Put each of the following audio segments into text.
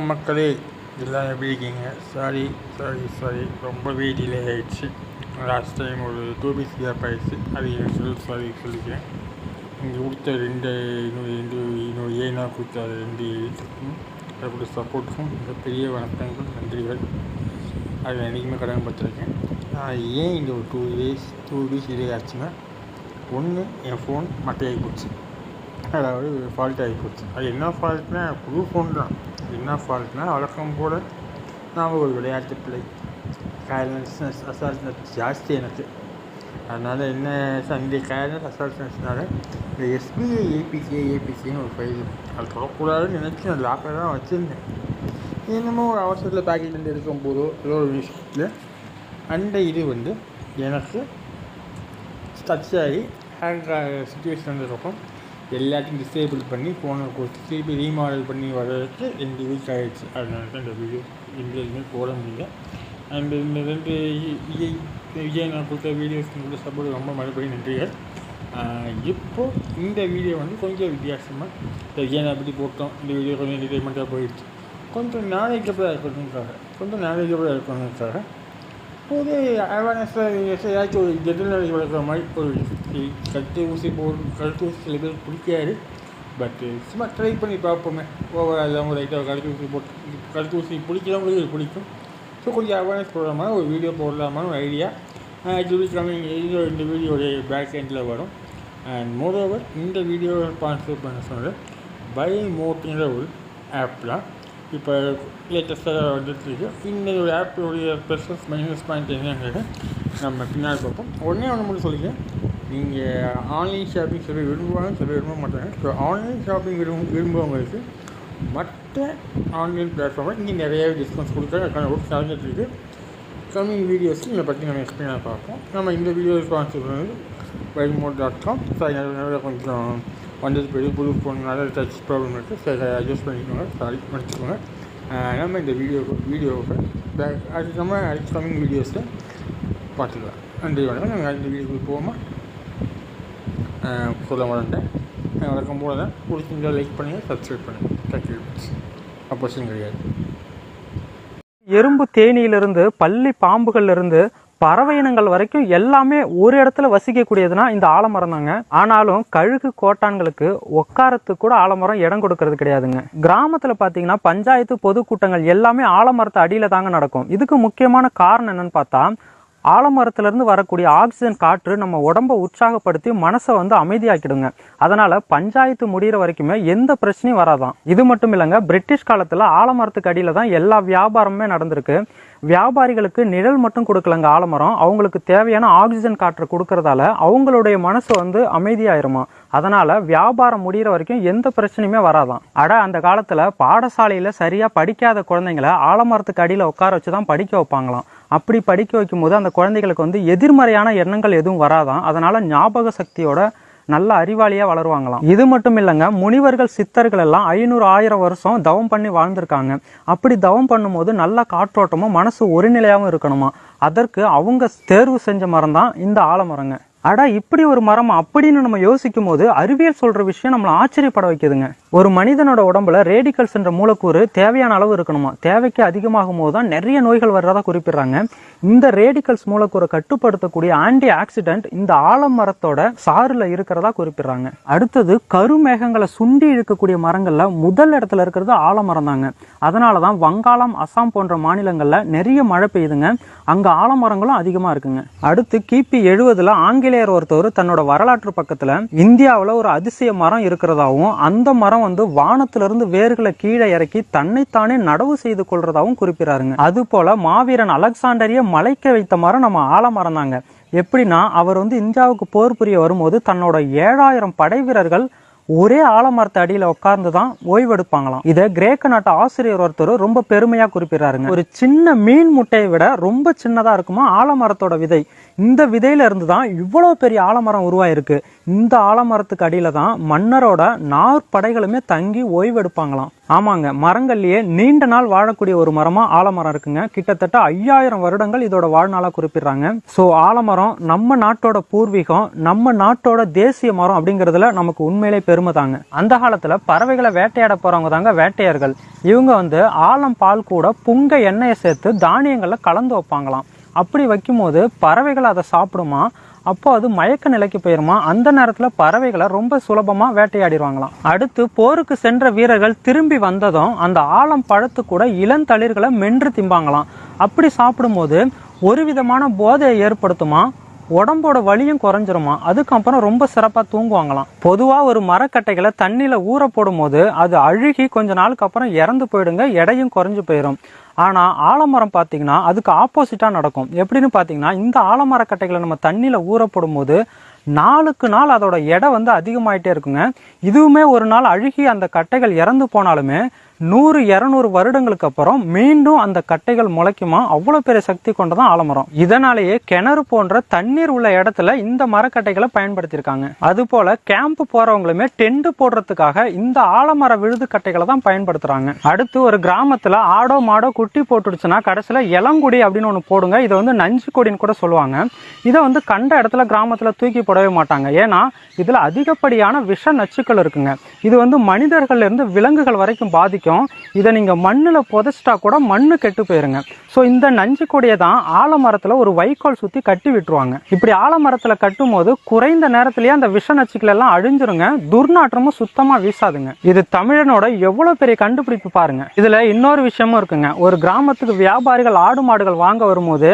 மக்களே எல்லாம் எப்படி இருக்கீங்க? சாரி ரொம்பவே டிலே ஆகிடுச்சு. லாஸ்ட் டைம் ஒரு 2 பீஸ் கேப் ஆகிடுச்சு. அது சொல்லிக்கிறேன். இங்கே கொடுத்த இன்னொரு ஏனா கொடுத்த 2 எழுத்துக்கும் அதோட சப்போர்ட்டுக்கும் மிகப்பெரிய வணக்கங்கள், நன்றிகள். அது என்றைக்குமே கடமைப்பட்டிருக்கேன். ஏன் இந்த ஒரு 2 வீக்ஸ் டிலே ஆச்சுன்னா, ஒன்று என் ஃபோன் மட்டையாகி போச்சு, அதாவது ஃபால்ட் ஆகி போச்சு. அது என்ன ஃபால்ட்னா, புது ஃபோன் தான். என்ன ஃபால்ட்னா, வழக்கம் போல் நான் ஒரு விளையாட்டு பிள்ளை, கேர்லெஸ்னஸ் அசால்ட்னஸ் ஜாஸ்தி எனக்கு. அதனால் என்ன சண்டே கேர்லெஸ் அசால்ட்னஸ்னால இந்த எஸ்பிஐ ஏபிசின்னு ஒரு ஃபைல், அது தொடக்கூடாதுன்னு நினச்சி நான் லாக்கில் தான் வச்சுருந்தேன். என்னமோ ஒரு அவசரத்தில் பேக்கெட்லேருந்து எடுக்கும் போதோ ஏதோ ஒரு விஷயத்தில் அந்த இது எனக்கு டச் ஆகி ஹேங் சுச்சுவேஷன் வந்ததுக்கப்புறம் எல்லாத்தையும் டிசேபிள் பண்ணி ஃபோனை கொடுத்து திருப்பி ரீமாடல் பண்ணி வர்றதுக்கு 2 வீக் ஆகிடுச்சு. அதனால தான் இந்த வீடியோ எங்கேயுமே போட முடியல. அண்ட் இந்த 2 விஜய் நான் கொடுத்த வீடியோஸ் கூட சப்போர்ட் ரொம்ப மறுபடியும் நன்றிகள். இப்போது இந்த வீடியோ கொஞ்சம் வித்தியாசமாக விஜய் நான் பற்றி போட்டோம். இந்த வீடியோ கொஞ்சம் என்டர்டைன்மெண்ட்டாக போயிடுச்சு. கொஞ்சம் நாலேஜபிளாக இருக்கணுங்கிறதுக்காக ஒரு அவேர்னஸாக ஏதாச்சும் ஒரு ஜெனரல் வளர்க்குற மாதிரி ஒரு கழுத்து ஊசி சில பேர் பிடிக்காது. பட்டு சும்மா ட்ரை பண்ணி பார்ப்போமே. ஓவரால் அவங்க லைட்டாக கழுத்து ஊசி பிடிக்கிறவங்களுக்கு பிடிக்கும். ஸோ கொஞ்சம் அவேர்னஸ் போடுற மாதிரி ஒரு வீடியோ போடலாமான்னு ஒரு ஐடியா. இந்த வீடியோடைய பேக் எண்டில் வரும். அண்ட் மோரோவர் இந்த வீடியோவை ஸ்பான்சர் பண்ண சொன்னது பை மோட்டுங்கிற ஒரு ஆப்லாம் இப்போ லேட்டஸ்ட்டாக வந்துட்டுருக்கு. இந்த ஒரு ஆப்போடைய ப்ளஸ் மைனஸ் பாயிண்ட் என்னங்கிறது நம்ம பின்னால் பார்ப்போம். ஒன்றே மட்டும் சொல்லிக்கிறேன், நீங்கள் ஆன்லைன் ஷாப்பிங் சில விரும்புவாங்க, சில விரும்ப மாட்டாங்க. ஸோ ஆன்லைன் ஷாப்பிங் விரும்புவங்களுக்கு மற்ற ஆன்லைன் பிளாட்ஃபார்மில் இங்கே நிறைய டிஸ்கவுண்ட்ஸ் கொடுக்குறாங்க. அதுக்கான ஒரு சார்ஜஸ் இருக்குது. கம்மிங் வீடியோஸில் இதை பற்றி நம்ம எக்ஸ்பிளைனாக பார்ப்போம். நம்ம இந்த வீடியோ ஸ்பான்சர் பண்ணது buymote.com. ஸோ அதனால கொஞ்சம் வந்தது பெரிய புது ஃபோன் நிறைய டச் ப்ராப்ளம் இருக்குது. சரி, அட்ஜஸ்ட் பண்ணிக்கோங்க, மன்னிச்சுக்கோங்க. நம்ம இந்த வீடியோவை அதுக்கு நம்ம கம்மிங் வீடியோஸில் பார்த்துக்கலாம். நன்றி, வணக்கம். நாங்கள் இந்த வீடியோக்கு போகாமல் சொல்ல மாட்டேன். வழக்கம் போல தான் பிடிச்சிருந்தா லைக் பண்ணுங்கள், சப்ஸ்கிரைப் பண்ணுங்கள். தேங்க்யூ. அப்போசிங் கிடையாது. எறும்பு தேனியிலிருந்து பள்ளி பாம்புகள்லேருந்து பறவை இனங்கள் வரைக்கும் எல்லாமே ஒரு இடத்துல வசிக்கக்கூடியதுன்னா இந்த ஆலமரம் தாங்க. ஆனாலும் கழுகு கோட்டான்களுக்கு உட்காரத்துக்கு கூட ஆலமரம் இடம் கொடுக்கறது கிடையாதுங்க. கிராமத்துல பாத்தீங்கன்னா பஞ்சாயத்து பொதுக்கூட்டங்கள் எல்லாமே ஆலமரத்து அடியில தாங்க நடக்கும். இதுக்கு முக்கியமான காரணம் என்னன்னு பார்த்தா, ஆலமரத்திலிருந்து வரக்கூடிய ஆக்சிஜன் காற்று நம்ம உடம்பை உற்சாகப்படுத்தி மனசை அமைதியாக்கிடுங்க. அதனால பஞ்சாயத்து முடிகிற வரைக்குமே எந்த பிரச்சனையும் வராதான். இது மட்டும் இல்லைங்க, பிரிட்டிஷ் காலத்துல ஆலமரத்துக்கு அடியில தான் எல்லா வியாபாரமுமே நடந்திருக்கு. வியாபாரிகளுக்கு நிழல் மட்டும் கொடுக்கலங்க ஆலமரம், அவங்களுக்கு தேவையான ஆக்சிஜன் காற்று கொடுக்கறதால அவங்களுடைய மனசு அமைதியாயிருமா. அதனால வியாபாரம் முடிகிற வரைக்கும் எந்த பிரச்சனையுமே வராதான். அந்த காலத்துல பாடசாலையில சரியா படிக்காத குழந்தைங்களை ஆலமரத்துக்கு அடியில உட்கார வச்சுதான் படிக்க வைப்பாங்களாம். அப்படி படிக்க வைக்கும் போது அந்த குழந்தைகளுக்கு எதிர்மறையான எண்ணங்கள் எதுவும் வராதான். அதனால ஞாபக சக்தியோட நல்ல அறிவாளியா வளருவாங்களாம். இது மட்டும் இல்லைங்க, முனிவர்கள் சித்தர்கள் எல்லாம் 500-1000 வருஷம் தவம் பண்ணி வாழ்ந்திருக்காங்க. அப்படி தவம் பண்ணும்போது நல்ல காற்றோட்டமும் மனசு ஒரு நிலையாகவும் இருக்கணுமா. அதற்கு அவங்க தேர்வு செஞ்ச மரம் தான் இந்த ஆலமரங்க. இப்படி ஒரு மரம் அப்படின்னு நம்ம யோசிக்கும் போது அறிவியல் சொல்ற விஷயம் நம்மளை ஆச்சரியப்பட வைக்குதுங்க. ஒரு மனிதனோட உடம்புல ரேடிக்கல்ஸ் என்ற மூலக்கூறு தேவையான அளவு இருக்கணுமா. தேவைக்கு அதிகமாகும் போது தான் நிறைய நோய்கள் வர்றதா குறிப்பிடுறாங்க. இந்த ரேடிக்கல்ஸ் மூலக்கூறை கட்டுப்படுத்தக்கூடிய ஆன்டி ஆக்சிடென்ட் இந்த ஆலமரத்தோட சாறுல இருக்கிறதா குறிப்பிடுறாங்க. அடுத்தது கருமேகங்களை சுண்டி இழுக்கக்கூடிய மரங்கள்ல முதல் இடத்துல இருக்கிறது ஆலமரம் தாங்க. அதனாலதான் வங்காளம், அசாம் போன்ற மாநிலங்கள்ல நிறைய மழை பெய்யுதுங்க. அங்க ஆலமரங்களும் அதிகமா இருக்குங்க. அடுத்து கிபி 70 ஆங்கிலேயர் ஒருத்தவர் தன்னோட வரலாற்று பக்கத்துல இந்தியாவில் ஒரு அதிசய மரம் இருக்கிறதாவும், அந்த மரம் வானத்திலிருந்து வேர்களை கீழே இறக்கி தன்னைத்தானே நடவு செய்து கொள்றதாவும் குறிப்பிடாருங்க. அது போல மாவீரன் அலெக்சாண்டரிய மலைக்க வைத்த மரம் நம்ம ஆலமரம் தாங்க. எப்படின்னா, அவர் இந்தியாவுக்கு போர் புரிய வரும்போது தன்னோட 7000 படை வீரர்கள் ஒரே ஆலமரத்து அடியில உட்கார்ந்துதான் ஓய்வெடுப்பாங்களாம். இதை கிரேக்க நாட்டு ஆசிரியர் ஒருத்தர் ரொம்ப பெருமையா குறிப்பிடுறாருங்க. ஒரு சின்ன மீன் முட்டையை விட ரொம்ப சின்னதா இருக்குமா ஆலமரத்தோட விதை. இந்த விதையில இருந்துதான் இவ்வளவு பெரிய ஆலமரம் உருவாயிருக்கு. இந்த ஆலமரத்துக்கு அடியில தான் மன்னரோட நாற்படைகளுமே தங்கி ஓய்வு எடுப்பாங்களாம். ஆமாங்க, மரங்கள்லயே நீண்ட நாள் வாழக்கூடிய ஒரு மரமா ஆலமரம் இருக்குங்க. கிட்டத்தட்ட 5000 வருடங்கள் இதோட வாழ்நாளா குறிப்பிடுறாங்க. ஸோ ஆலமரம் நம்ம நாட்டோட பூர்வீகம், நம்ம நாட்டோட தேசிய மரம் அப்படிங்கிறதுல நமக்கு உண்மையிலே பெருமை தாங்க. அந்த காலத்துல பறவைகளை வேட்டையாட போறவங்க தாங்க வேட்டையர்கள். இவங்க ஆலம் பால் கூட புங்க எண்ணெயை சேர்த்து தானியங்கள்ல கலந்து வைப்பாங்களாம். அப்படி வைக்கும்போது பறவைகள் அதை சாப்பிடுமா, அப்போ அது மயக்க நிலைக்கு போயிருமா. அந்த நேரத்துல பறவைகளை ரொம்ப சுலபமா வேட்டையாடிடுவாங்களாம். அடுத்து போருக்கு சென்ற வீரர்கள் திரும்பி வந்ததும் அந்த ஆலம் பழத்து கூட இளந்தளிர்களை மென்று திம்பாங்களாம். அப்படி சாப்பிடும்போது ஒரு விதமான போதையை ஏற்படுத்துமா, உடம்போட வலியும் குறைஞ்சிருமா. அதுக்கப்புறம் ரொம்ப சிறப்பா தூங்குவாங்களாம். பொதுவா ஒரு மரக்கட்டைகளை தண்ணியில ஊற போடும் போது அது அழுகி கொஞ்ச நாளுக்கு அப்புறம் இறந்து போயிடுங்க, எடையும் குறைஞ்சு போயிடும். ஆனா ஆலமரம் பாத்தீங்கன்னா அதுக்கு ஆப்போசிட்டா நடக்கும். எப்படின்னு பாத்தீங்கன்னா, இந்த ஆலமரக்கட்டைகளை நம்ம தண்ணியில ஊற போடும் போது நாளுக்கு நாள் அதோட எடை அதிகமாயிட்டே இருக்குங்க. இதுவுமே ஒரு நாள் அழுகி அந்த கட்டைகள் இறந்து போனாலுமே 100-200 வருடங்களுக்கு அப்புறம் மீண்டும் அந்த கட்டைகள் முளைக்குமா. அவ்வளவு பெரிய சக்தி கொண்டதான் ஆலமரம். இதனாலேயே கிணறு போன்ற தண்ணீர் உள்ள இடத்துல இந்த மரக்கட்டைகளை பயன்படுத்தியிருக்காங்க. அது போல கேம்ப் போறவங்களுமே டென்ட் போடுறதுக்காக இந்த ஆலமர விழுது கட்டைகளை தான் பயன்படுத்துறாங்க. அடுத்து ஒரு கிராமத்துல ஆடோ மாடோ குட்டி போட்டுடுச்சுன்னா கடைசியில இளங்குடி அப்படின்னு ஒண்ணு போடுங்க. இதை நஞ்சு கொடின்னு கூட சொல்லுவாங்க. இதை கண்ட இடத்துல கிராமத்துல தூக்கி போடவே மாட்டாங்க. ஏன்னா இதுல அதிகப்படியான விஷ நச்சுக்கள் இருக்குங்க. இது மனிதர்கள் இருந்து விலங்குகள் வரைக்கும் பாதிக்கும். இதை நீங்க மண்ணுல புதைச்சிட்டா கூட மண்ணு கெட்டு போயிருங்க. சோ இந்த நஞ்சு கொடியை தான் ஆலமரத்துல ஒரு வைக்கோல் சுத்தி கட்டி விட்டுருவாங்க. இப்படி ஆலமரத்துல கட்டும் போது குறைந்த நேரத்திலேயே அந்த விஷ நச்சுக்கள் எல்லாம் அழிஞ்சிருங்க. துர்நாற்றமும் சுத்தமா வீசாதுங்க. இது தமிழனோட எவ்வளவு பெரிய கண்டுபிடிப்பு பாருங்க. இதுல இன்னொரு விஷயமும் இருக்குங்க. ஒரு கிராமத்துக்கு வியாபாரிகள் ஆடு மாடுகள் வாங்க வரும்போது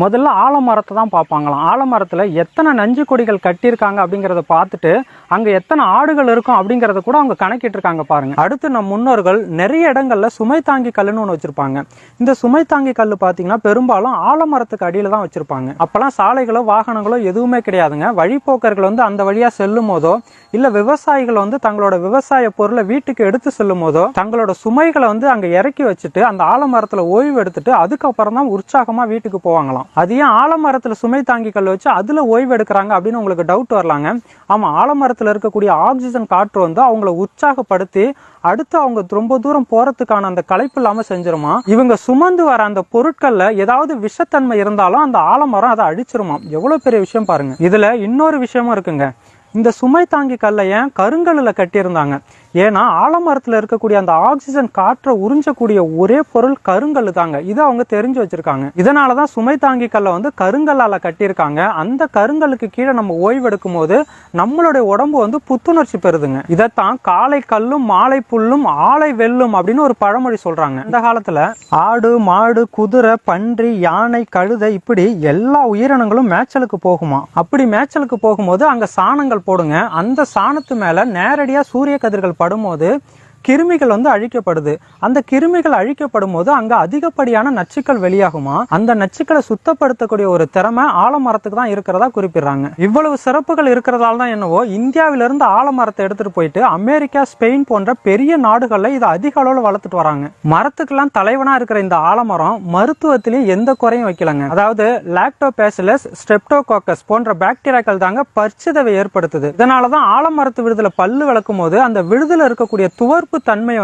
முதல்ல ஆலமரத்தை தான் பார்ப்பாங்களாம். ஆலமரத்துல எத்தனை நஞ்சு கொடிகள் கட்டியிருக்காங்க அப்படிங்கிறத பார்த்துட்டு அங்க எத்தனை ஆடுகள் இருக்கும் அப்படிங்கறத கூட அவங்க கணக்கிட்டு இருக்காங்க பாருங்க. அடுத்து நம் முன்னோர்கள் நிறைய இடங்கள்ல சுமை தாங்கி கல்லுன்னு ஒன்று வச்சிருப்பாங்க. இந்த சுமை தாங்கி கல்லு பாத்தீங்கன்னா பெரும்பாலும் ஆலமரத்துக்கு அடியில தான் வச்சிருப்பாங்க. அப்பெல்லாம் சாலைகளோ வாகனங்களோ எதுவுமே கிடையாதுங்க. வழிபோக்கர்கள் அந்த வழியா செல்லும் போதோ இல்ல விவசாயிகள் தங்களோட விவசாய பொருளை வீட்டுக்கு எடுத்து செல்லும் போதோ தங்களோட சுமைகளை அங்க இறக்கி வச்சுட்டு அந்த ஆலமரத்துல ஓய்வு எடுத்துட்டு அதுக்கப்புறம் தான் உற்சாகமா வீட்டுக்கு போவாங்களாம். அது ஏன் ஆலமரத்துல சுமை தாங்கி கல் வச்சு அதுல ஓய்வு எடுக்கிறாங்க அப்படின்னு உங்களுக்கு டவுட் வரலாங்க. ஆமா, ஆலமரத்துல இருக்கக்கூடிய ஆக்சிஜன் காற்று அவங்களை உற்சாகப்படுத்தி அடுத்து அவங்க ரொம்ப தூரம் போறதுக்கான அந்த களைப்பு இல்லாம செஞ்சிருமா. இவங்க சுமந்து வர அந்த பொருட்கள்ல ஏதாவது விஷத்தன்மை இருந்தாலும் அந்த ஆலமரம் அதை அழிச்சிருமா. எவ்வளவு பெரிய விஷயம் பாருங்க. இதுல இன்னொரு விஷயமும் இருக்குங்க. இந்த சுமை தாங்கி கல்லை ஏன் கருங்கல்ல கட்டியிருந்தாங்க? ஏன்னா ஆலமரத்துல இருக்கக்கூடிய அந்த ஆக்சிஜன் காற்றை உறிஞ்சக்கூடிய ஒரே பொருள் கருங்கல் தாங்க. இதை அவங்க தெரிஞ்சு வச்சிருக்காங்க. இதனாலதான் சுமை தாங்கி கல்லை கருங்கல்லால கட்டியிருக்காங்க. அந்த கருங்கலுக்கு கீழே நம்ம ஓய்வு எடுக்கும் போது நம்மளுடைய உடம்பு புத்துணர்ச்சி பெறுதுங்க. இதைத்தான் காலை கல்லும் மாலை புல்லும் ஆலை வெல்லும் அப்படின்னு ஒரு பழமொழி சொல்றாங்க. இந்த காலத்துல ஆடு மாடு குதிரை பன்றி யானை கழுதை இப்படி எல்லா உயிரினங்களும் மேய்ச்சலுக்கு போகுமா. அப்படி மேய்ச்சலுக்கு போகும்போது அங்க சாணங்கள் போடுங்க. அந்த சாணத்து மேல நேரடியா சூரிய கதிர்கள் படும்போது கிருமிகள் அழிக்கப்படுது. அந்த கிருமிகள் அழிக்கப்படும் போது அங்க அதிகப்படியான நச்சுக்கள் வெளியாகுமா. அந்த நச்சுக்களை சுத்தப்படுத்தக்கூடிய ஒரு திறமை ஆலமரத்துக்கு தான் இருக்கிறதா குறிப்பிடுறாங்க. இவ்வளவு சிறப்புகள் இருக்கிறதால தான் என்னவோ இந்தியாவிலிருந்து ஆலமரத்தை எடுத்துட்டு போயிட்டு அமெரிக்கா ஸ்பெயின் போன்ற பெரிய நாடுகள்ல இதை அதிக அளவுல வளர்த்துட்டு வராங்க. மரத்துக்கெல்லாம் தலைவனா இருக்கிற இந்த ஆலமரம் மருத்துவத்திலையும் எந்த குறையும் வைக்கலங்க. அதாவது லாக்டோபேசிலஸ் ஸ்ட்ரெப்டோகாக்கஸ் போன்ற பாக்டீரியாக்கள் தாங்க பற்சிதவை ஏற்படுத்துது. இதனாலதான் ஆலமரத்து விழுதுல பல்லு விளக்கும் போது அந்த விழுதுல இருக்கக்கூடிய துவர்ப்பு தன்மை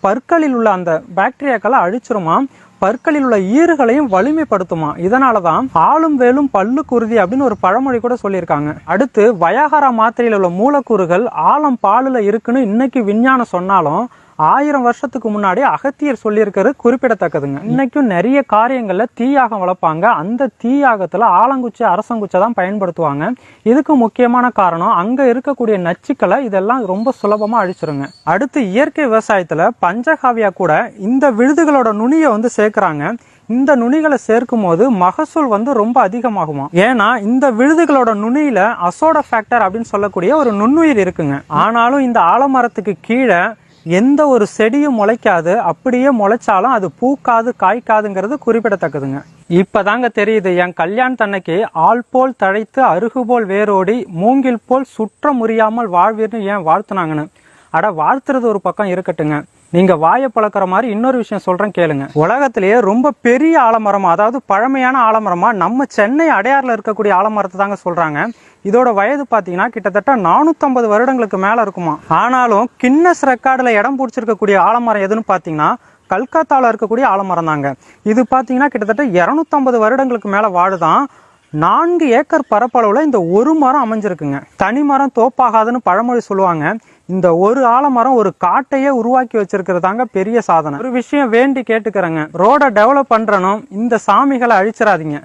பற்களில் உள்ள அந்த பாக்டீரியாக்களை அழிச்சிருமா. பற்களில் உள்ள ஈறுகளையும் வலிமைப்படுத்துமா. இதனாலதான் ஆளும் வேலும் பல்லு குருதி அப்படின்னு ஒரு பழமொழி கூட சொல்லியிருக்காங்க. அடுத்து வயாகரா மாத்திரையில் உள்ள மூலக்கூறுகள் ஆலம் பாலுல இருக்குன்னு இன்னைக்கு விஞ்ஞானம் சொன்னாலும் 1000 வருஷத்துக்கு முன்னாடி அகத்தியர் சொல்லியிருக்கிறது குறிப்பிடத்தக்கதுங்க. இன்னைக்கும் நிறைய காரியங்கள்ல தீயாகம் வளர்ப்பாங்க. அந்த தீயாகத்துல ஆலங்குச்சி அரசங்குச்சை தான் பயன்படுத்துவாங்க. இதுக்கு முக்கியமான காரணம் அங்க இருக்கக்கூடிய நச்சுக்களை இதெல்லாம் ரொம்ப சுலபமா அழிச்சிருங்க. அடுத்து இயற்கை விவசாயத்துல பஞ்சகாவியா கூட இந்த விழுதுகளோட நுனியை சேர்க்கிறாங்க. இந்த நுனிகளை சேர்க்கும் போது மகசூல் ரொம்ப அதிகமாகுமா. ஏன்னா இந்த விழுதுகளோட நுனியில அசோடோபாக்டர் அப்படின்னு சொல்லக்கூடிய ஒரு நுண்ணுயிர் இருக்குங்க. ஆனாலும் இந்த ஆலமரத்துக்கு கீழே எந்த ஒரு செடியும் முளைக்காது. அப்படியே முளைச்சாலும் அது பூக்காது காய்க்காதுங்கிறது குறிப்பிடத்தக்கதுங்க. இப்பதாங்க தெரியுது என் கல்யாணத்தன்னைக்கு ஆள் போல் தழைத்து அருகு போல் வேரோடி மூங்கில் போல் சுற்ற முறியாமல் வாழ்வீர்னு ஏன் வாழ்த்துனாங்கன்னு. அட வாழ்த்துறது ஒரு பக்கம் இருக்கட்டுங்க, நீங்க வாயை பழக்கிற மாதிரி இன்னொரு விஷயம் சொல்றேன் கேளுங்க. உலகத்திலேயே ரொம்ப பெரிய ஆலமரமா, அதாவது பழமையான ஆலமரமா நம்ம சென்னை அடையாறுல இருக்கக்கூடிய ஆலமரத்தை தாங்க சொல்றாங்க. இதோட வயது பாத்தீங்கன்னா கிட்டத்தட்ட 450 வருடங்களுக்கு மேல இருக்குமா. ஆனாலும் கின்னஸ் ரெக்கார்டுல இடம் பிடிச்சிருக்கக்கூடிய ஆலமரம் எதுன்னு பாத்தீங்கன்னா கல்கத்தால இருக்கக்கூடிய ஆலமரம் தாங்க. இது பாத்தீங்கன்னா கிட்டத்தட்ட 250 வருடங்களுக்கு மேல வாழுதான். 4 ஏக்கர் பரப்பளவுல இந்த ஒரு மரம் அமைஞ்சிருக்குங்க. தனி மரம் தோப்பாகாதுன்னு பழமொழி சொல்லுவாங்க. இந்த ஒரு ஆலமரம் ஒரு காட்டையே உருவாக்கி வச்சிருக்கிறதாங்க பெரிய சாதனை. ஒரு விஷயம் வேண்டி கேட்டுக்கிறேங்க, ரோட டெவலப் பண்றனும் இந்த சாமிகளை அழிச்சிடாதீங்க.